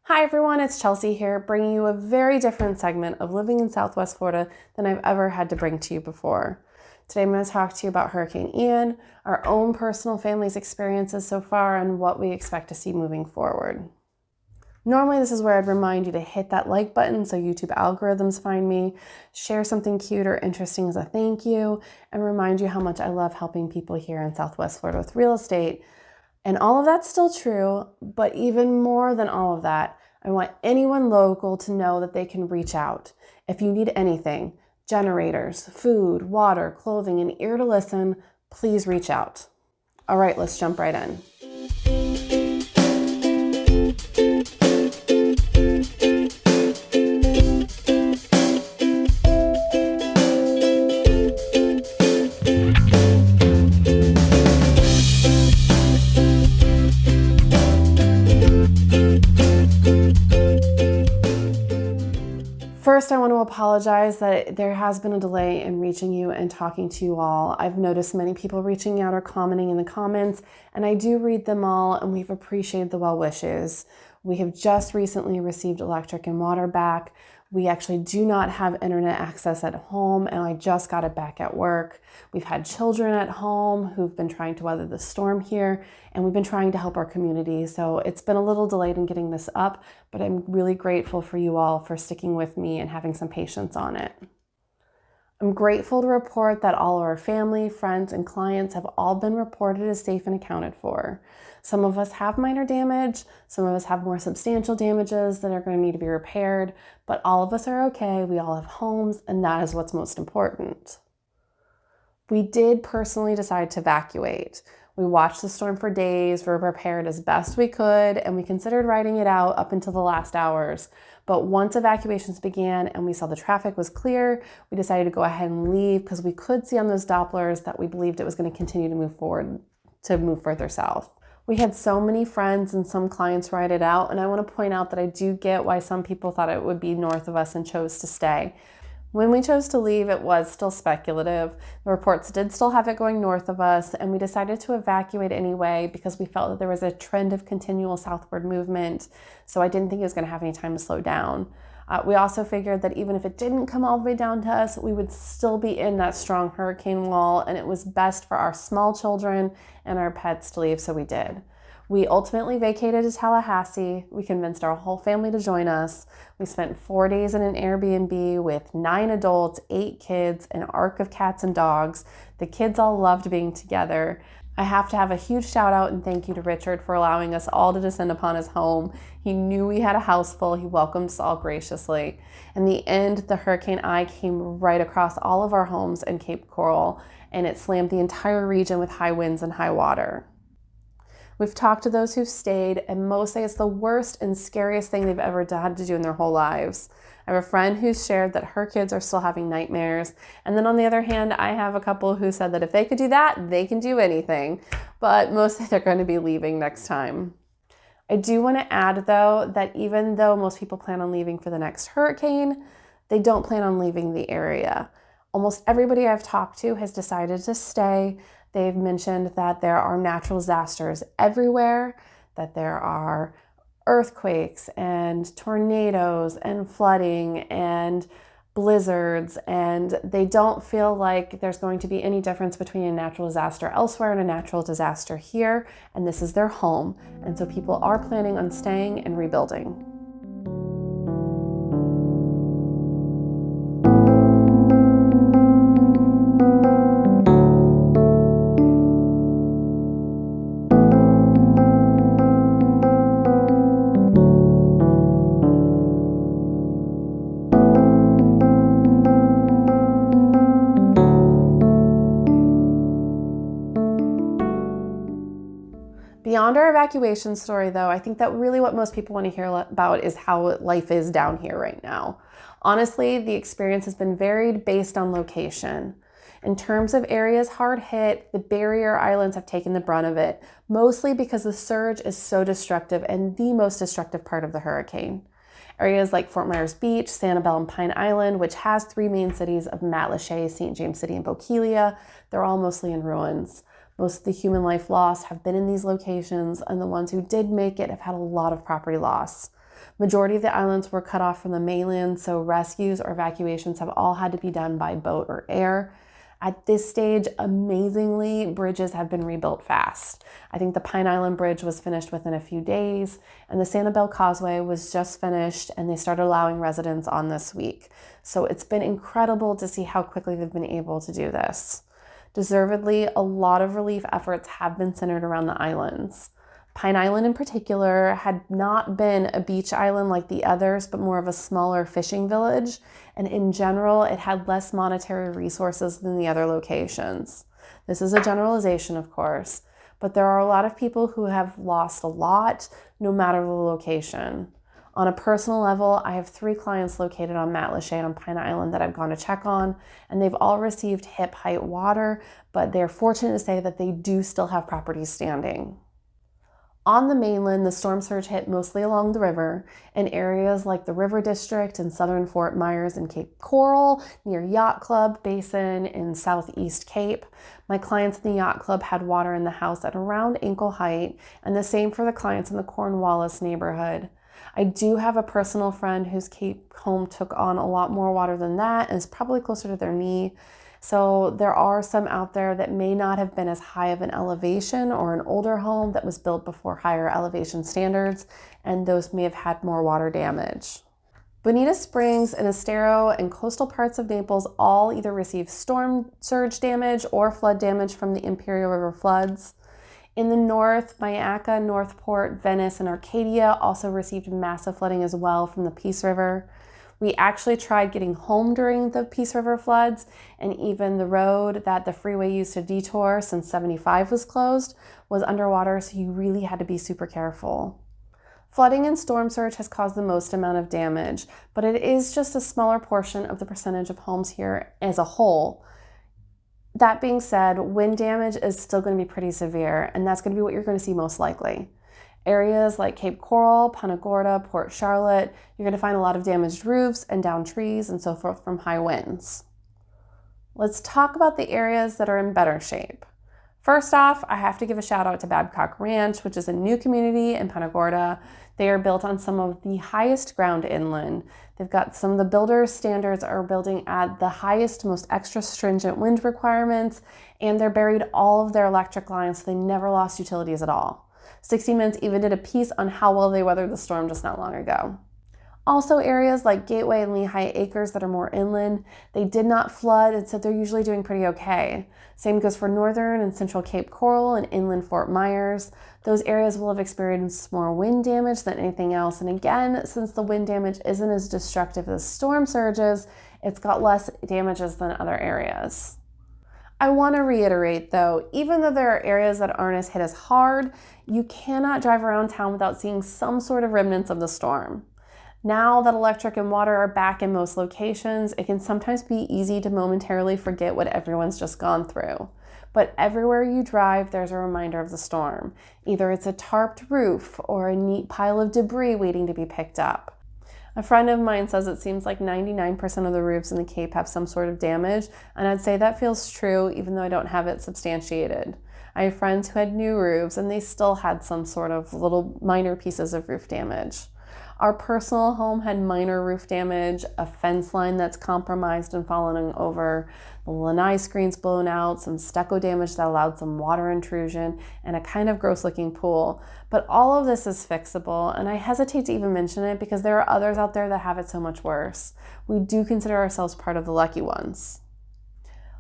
Hi everyone, it's Chelsea here, bringing you a very different segment of living in Southwest Florida than I've ever had to bring to you before. Today I'm going to talk to you about Hurricane Ian, our own personal family's experiences so far, and what we expect to see moving forward. Normally this is where I'd remind you to hit that like button so YouTube algorithms find me, share something cute or interesting as a thank you, and remind you how much I love helping people here in Southwest Florida with real estate. And all of that's still true, but even more than all of that, I want anyone local to know that they can reach out. If you need anything, generators, food, water, clothing, an ear to listen, please reach out. All right, let's jump right in. First, I want to apologize that there has been a delay in reaching you and talking to you all. I've noticed many people reaching out or commenting in the comments, and I do read them all, and we've appreciated the well wishes. We have just recently received electric and water back. We actually do not have internet access at home, and I just got it back at work. We've had children at home who've been trying to weather the storm here, and we've been trying to help our community. So it's been a little delayed in getting this up, but I'm really grateful for you all for sticking with me and having some patience on it. I'm grateful to report that all of our family, friends, and clients have all been reported as safe and accounted for. Some of us have minor damage, some of us have more substantial damages that are going to need to be repaired, but all of us are okay, we all have homes, and that is what's most important. We did personally decide to evacuate. We watched the storm for days, we were prepared as best we could, and we considered riding it out up until the last hours. But once evacuations began and we saw the traffic was clear, we decided to go ahead and leave because we could see on those Dopplers that we believed it was going to continue to move forward, to move further south. We had so many friends and some clients ride it out, and I want to point out that I do get why some people thought it would be north of us and chose to stay. When we chose to leave, it was still speculative. The reports did still have it going north of us, and we decided to evacuate anyway because we felt that there was a trend of continual southward movement, so I didn't think it was going to have any time to slow down. We also figured that even if it didn't come all the way down to us, we would still be in that strong hurricane wall, and it was best for our small children and our pets to leave, so we did. We ultimately vacated to Tallahassee. We convinced our whole family to join us. We spent 4 days in an Airbnb with 9 adults, 8 kids, an ark of cats and dogs. The kids all loved being together. I have to have a huge shout out and thank you to Richard for allowing us all to descend upon his home. He knew we had a house full. He welcomed us all graciously. In the end, the hurricane eye came right across all of our homes in Cape Coral, and it slammed the entire region with high winds and high water. We've talked to those who've stayed, and most say it's the worst and scariest thing they've ever had to do in their whole lives. I have a friend who's shared that her kids are still having nightmares. And then on the other hand, I have a couple who said that if they could do that, they can do anything. But most say they're going to be leaving next time. I do want to add, though, that even though most people plan on leaving for the next hurricane, they don't plan on leaving the area. Almost everybody I've talked to has decided to stay. They've mentioned that there are natural disasters everywhere, that there are earthquakes and tornadoes and flooding and blizzards, and they don't feel like there's going to be any difference between a natural disaster elsewhere and a natural disaster here, and this is their home. And so people are planning on staying and rebuilding. Beyond our evacuation story, though, I think that really what most people want to hear about is how life is down here right now. Honestly, the experience has been varied based on location. In terms of areas hard hit, the barrier islands have taken the brunt of it, mostly because the surge is so destructive and the most destructive part of the hurricane. Areas like Fort Myers Beach, Sanibel, and Pine Island, which has 3 main cities of Matlacha, St. James City, and Bokeelia, they're all mostly in ruins. Most of the human life lost have been in these locations, and the ones who did make it have had a lot of property loss. Majority of the islands were cut off from the mainland, so rescues or evacuations have all had to be done by boat or air. At this stage, amazingly, bridges have been rebuilt fast. I think the Pine Island Bridge was finished within a few days, and the Sanibel Causeway was just finished, and they started allowing residents on this week. So it's been incredible to see how quickly they've been able to do this. Deservedly, a lot of relief efforts have been centered around the islands. Pine Island in particular had not been a beach island like the others, but more of a smaller fishing village. And in general, it had less monetary resources than the other locations. This is a generalization, of course, but there are a lot of people who have lost a lot, no matter the location. On a personal level, I have 3 clients located on Matlacha on Pine Island that I've gone to check on, and they've all received hip height water, but they're fortunate to say that they do still have properties standing. On the mainland, the storm surge hit mostly along the river in areas like the River District in southern Fort Myers and Cape Coral, near Yacht Club Basin in Southeast Cape. My clients in the Yacht Club had water in the house at around ankle height, and the same for the clients in the Cornwallis neighborhood. I do have a personal friend whose Cape home took on a lot more water than that and is probably closer to their knee. So there are some out there that may not have been as high of an elevation or an older home that was built before higher elevation standards, and those may have had more water damage. Bonita Springs and Estero and coastal parts of Naples all either received storm surge damage or flood damage from the Imperial River floods. In the north, Myakka, Northport, Venice, and Arcadia also received massive flooding as well from the Peace River. We actually tried getting home during the Peace River floods, and even the road that the freeway used to detour since 75 was closed was underwater, so you really had to be super careful. Flooding and storm surge has caused the most amount of damage, but it is just a smaller portion of the percentage of homes here as a whole. That being said, wind damage is still going to be pretty severe, and that's going to be what you're going to see most likely. Areas like Cape Coral, Punta Gorda, Port Charlotte, you're going to find a lot of damaged roofs and downed trees and so forth from high winds. Let's talk about the areas that are in better shape. First off, I have to give a shout out to Babcock Ranch, which is a new community in Punta Gorda. They are built on some of the highest ground inland. They've got some of the builders' standards are building at the highest, most extra stringent wind requirements, and they're buried all of their electric lines, so they never lost utilities at all. 60 Minutes even did a piece on how well they weathered the storm just not long ago. Also, areas like Gateway and Lehigh Acres that are more inland, they did not flood, and so they're usually doing pretty okay. Same goes for northern and central Cape Coral and inland Fort Myers. Those areas will have experienced more wind damage than anything else, and again, since the wind damage isn't as destructive as storm surges, it's got less damages than other areas. I want to reiterate though, even though there are areas that aren't as hit as hard, you cannot drive around town without seeing some sort of remnants of the storm. Now that electric and water are back in most locations, it can sometimes be easy to momentarily forget what everyone's just gone through. But everywhere you drive, there's a reminder of the storm. Either it's a tarped roof or a neat pile of debris waiting to be picked up. A friend of mine says it seems like 99% of the roofs in the Cape have some sort of damage, and I'd say that feels true even though I don't have it substantiated. I have friends who had new roofs and they still had some sort of little minor pieces of roof damage. Our personal home had minor roof damage, a fence line that's compromised and fallen over, the lanai screens blown out, some stucco damage that allowed some water intrusion, and a kind of gross looking pool. But all of this is fixable, and I hesitate to even mention it because there are others out there that have it so much worse. We do consider ourselves part of the lucky ones.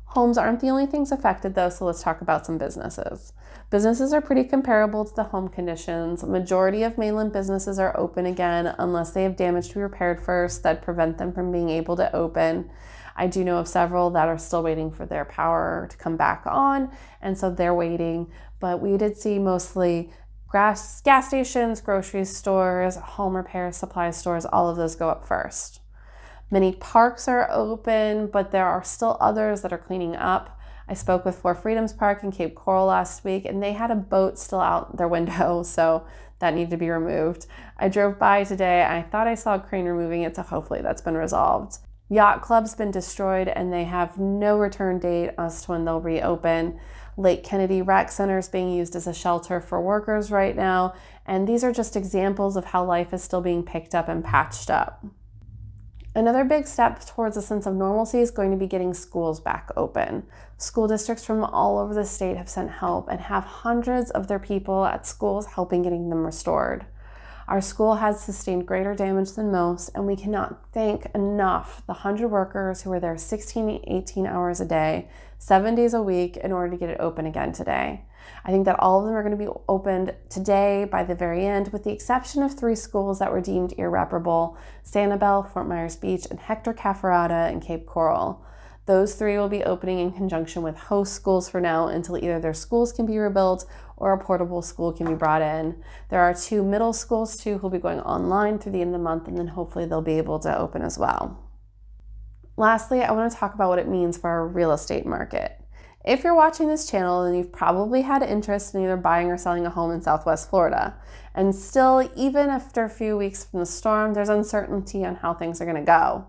Homes aren't the only things affected though, so let's talk about some businesses. Businesses are pretty comparable to the home conditions. A majority of mainland businesses are open again unless they have damage to be repaired first that prevent them from being able to open. I do know of several that are still waiting for their power to come back on, and so they're waiting, but we did see mostly gas stations, grocery stores, home repair supply stores, all of those go up first. Many parks are open, but there are still others that are cleaning up. I spoke with Four Freedoms Park in Cape Coral last week, and they had a boat still out their window, so that needed to be removed. I drove by today. I thought I saw a crane removing it, so hopefully that's been resolved. Yacht Club's been destroyed, and they have no return date as to when they'll reopen. Lake Kennedy Rec Center is being used as a shelter for workers right now, and these are just examples of how life is still being picked up and patched up. Another big step towards a sense of normalcy is going to be getting schools back open. School districts from all over the state have sent help and have hundreds of their people at schools helping getting them restored. Our school has sustained greater damage than most, and we cannot thank enough the 100 workers who are there 16 to 18 hours a day, 7 days a week in order to get it open again today. I think that all of them are going to be opened today by the very end, with the exception of 3 schools that were deemed irreparable: Sanibel, Fort Myers Beach, and Hector Cafarata in Cape Coral. Those 3 will be opening in conjunction with host schools for now until either their schools can be rebuilt or a portable school can be brought in. There are 2 middle schools too who will be going online through the end of the month, and then hopefully they'll be able to open as well. Lastly, I want to talk about what it means for our real estate market. If you're watching this channel, then you've probably had interest in either buying or selling a home in Southwest Florida. And still, even after a few weeks from the storm, there's uncertainty on how things are going to go.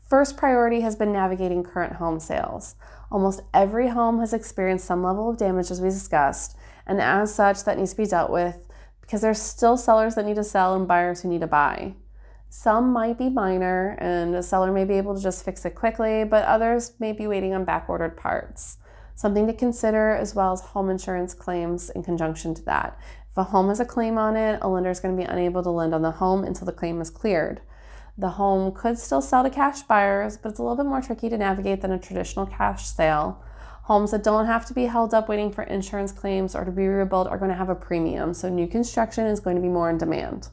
First priority has been navigating current home sales. Almost every home has experienced some level of damage, as we discussed, and as such, that needs to be dealt with because there's still sellers that need to sell and buyers who need to buy. Some might be minor, and a seller may be able to just fix it quickly, but others may be waiting on back-ordered parts. Something to consider, as well as home insurance claims in conjunction to that. If a home has a claim on it, a lender is going to be unable to lend on the home until the claim is cleared. The home could still sell to cash buyers, but it's a little bit more tricky to navigate than a traditional cash sale. Homes that don't have to be held up waiting for insurance claims or to be rebuilt are going to have a premium, so new construction is going to be more in demand.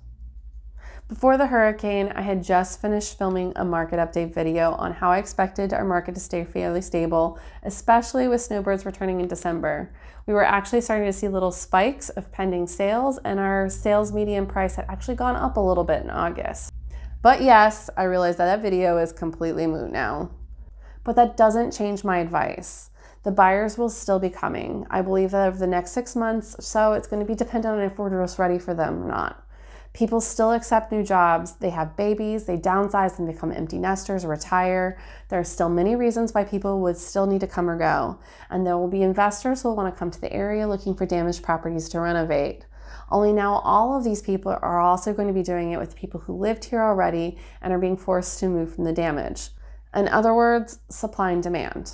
Before the hurricane, I had just finished filming a market update video on how I expected our market to stay fairly stable, especially with snowbirds returning in December. We were actually starting to see little spikes of pending sales, and our sales median price had actually gone up a little bit in August. But yes, I realize that video is completely moot now. But that doesn't change my advice. The buyers will still be coming. I believe that over the next 6 months or so, it's going to be dependent on if we're just ready for them or not. People still accept new jobs. They have babies, they downsize and become empty nesters or retire. There are still many reasons why people would still need to come or go. And there will be investors who will want to come to the area looking for damaged properties to renovate. Only now all of these people are also going to be doing it with people who lived here already and are being forced to move from the damage. In other words, supply and demand.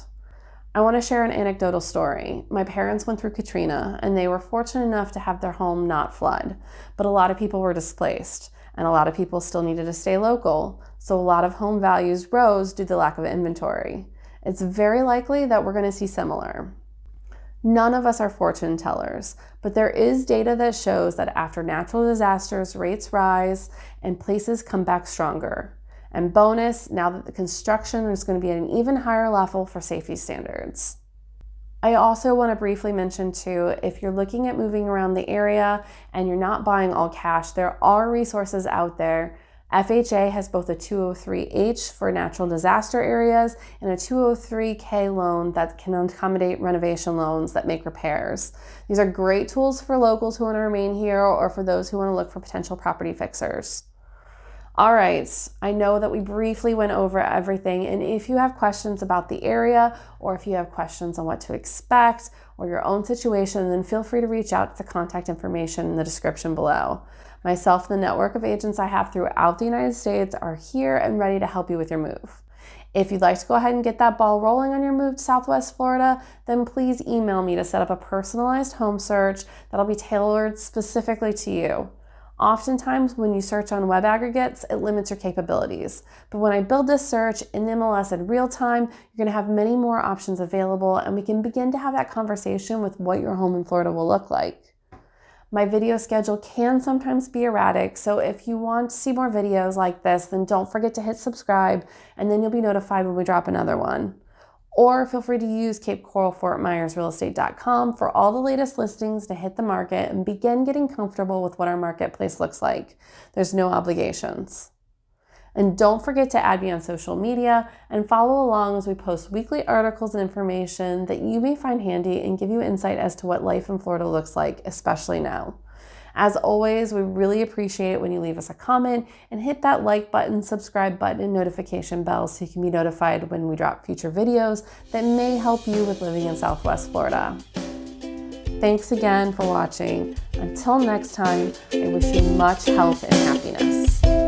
I want to share an anecdotal story. My parents went through Katrina, and they were fortunate enough to have their home not flood, but a lot of people were displaced, and a lot of people still needed to stay local, so a lot of home values rose due to the lack of inventory. It's very likely that we're going to see similar. None of us are fortune tellers, but there is data that shows that after natural disasters, rates rise and places come back stronger. And bonus, now that the construction is going to be at an even higher level for safety standards. I also want to briefly mention too, if you're looking at moving around the area and you're not buying all cash, there are resources out there. FHA has both a 203H for natural disaster areas and a 203K loan that can accommodate renovation loans that make repairs. These are great tools for locals who want to remain here or for those who want to look for potential property fixers. All right, I know that we briefly went over everything, and if you have questions about the area or if you have questions on what to expect or your own situation, then feel free to reach out to the contact information in the description below. Myself and the network of agents I have throughout the United States are here and ready to help you with your move. If you'd like to go ahead and get that ball rolling on your move to Southwest Florida, then please email me to set up a personalized home search that'll be tailored specifically to you. Oftentimes, when you search on web aggregates, it limits your capabilities. But when I build this search in the MLS in real time, you're going to have many more options available, and we can begin to have that conversation with what your home in Florida will look like. My video schedule can sometimes be erratic, so if you want to see more videos like this, then don't forget to hit subscribe, and then you'll be notified when we drop another one. Or feel free to use CapeCoralFortMyersRealEstate.com for all the latest listings to hit the market and begin getting comfortable with what our marketplace looks like. There's no obligations. And don't forget to add me on social media and follow along as we post weekly articles and information that you may find handy and give you insight as to what life in Florida looks like, especially now. As always, we really appreciate it when you leave us a comment and hit that like button, subscribe button, and notification bell so you can be notified when we drop future videos that may help you with living in Southwest Florida. Thanks again for watching. Until next time, I wish you much health and happiness.